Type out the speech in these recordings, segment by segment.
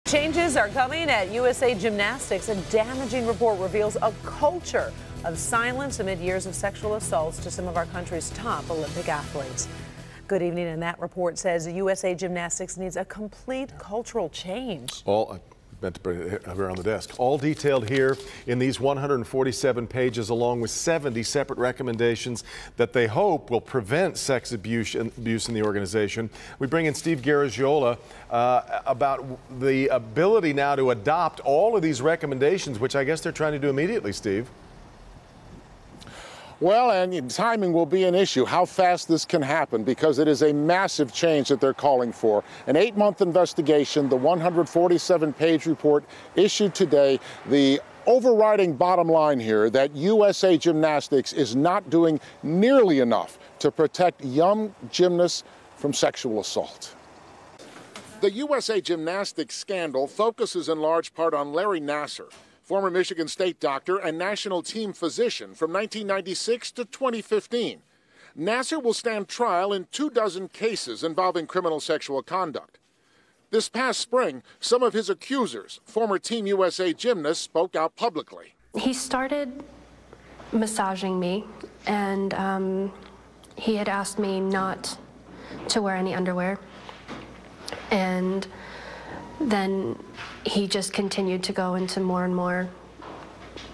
Changes are coming at USA Gymnastics. A damaging report reveals a culture of silence amid years of sexual assaults to some of our country's top Olympic athletes. Good evening, and that report says USA Gymnastics needs a complete cultural change. I meant to bring it around the desk. All detailed here in these 147 pages, along with 70 separate recommendations that they hope will prevent sex abuse in the organization. We bring in Steve Garagiola about the ability now to adopt all of these recommendations, which I guess they're trying to do immediately, Steve. Well, and timing will be an issue, how fast this can happen, because it is a massive change that they're calling for. An 8-month investigation, the 147-page report issued today, the overriding bottom line here that USA Gymnastics is not doing nearly enough to protect young gymnasts from sexual assault. The USA Gymnastics scandal focuses in large part on Larry Nassar, former Michigan State doctor and national team physician from 1996 to 2015. Nassar will stand trial in 24 cases involving criminal sexual conduct. This past spring, some of his accusers, former Team USA gymnasts, spoke out publicly. He started massaging me, and he had asked me not to wear any underwear. And then he just continued to go into more and more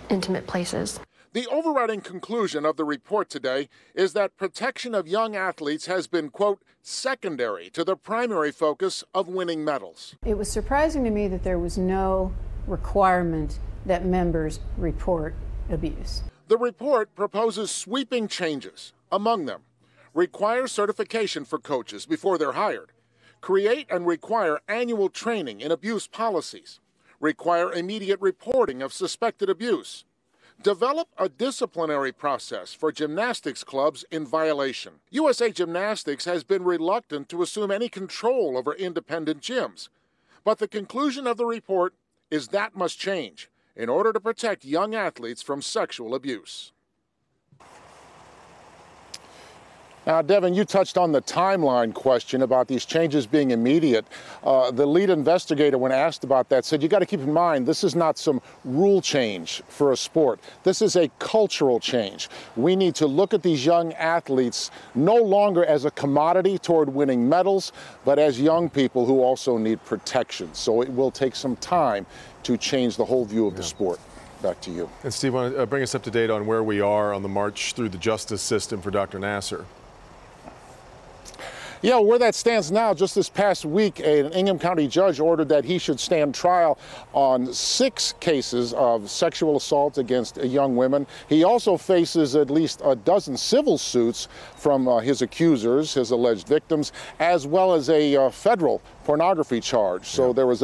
intimate places. The overriding conclusion of the report today is that protection of young athletes has been, quote, secondary to the primary focus of winning medals. It was surprising to me that there was no requirement that members report abuse. The report proposes sweeping changes. Among them, require certification for coaches before they're hired, create and require annual training in abuse policies, require immediate reporting of suspected abuse, develop a disciplinary process for gymnastics clubs in violation. USA Gymnastics has been reluctant to assume any control over independent gyms, but the conclusion of the report is that must change in order to protect young athletes from sexual abuse. Now, Devin, you touched on the timeline question about these changes being immediate. The lead investigator, when asked about that, said you got to keep in mind this is not some rule change for a sport. This is a cultural change. We need to look at these young athletes no longer as a commodity toward winning medals, but as young people who also need protection. So it will take some time to change the whole view of the sport. Back to you. And Steve, want to bring us up to date on where we are on the march through the justice system for Dr. Nassar? Yeah, where that stands now, just this past week, an Ingham County judge ordered that he should stand trial on 6 cases of sexual assault against young women. He also faces at least a dozen civil suits from his accusers, his alleged victims, as well as a federal pornography charge. So there was a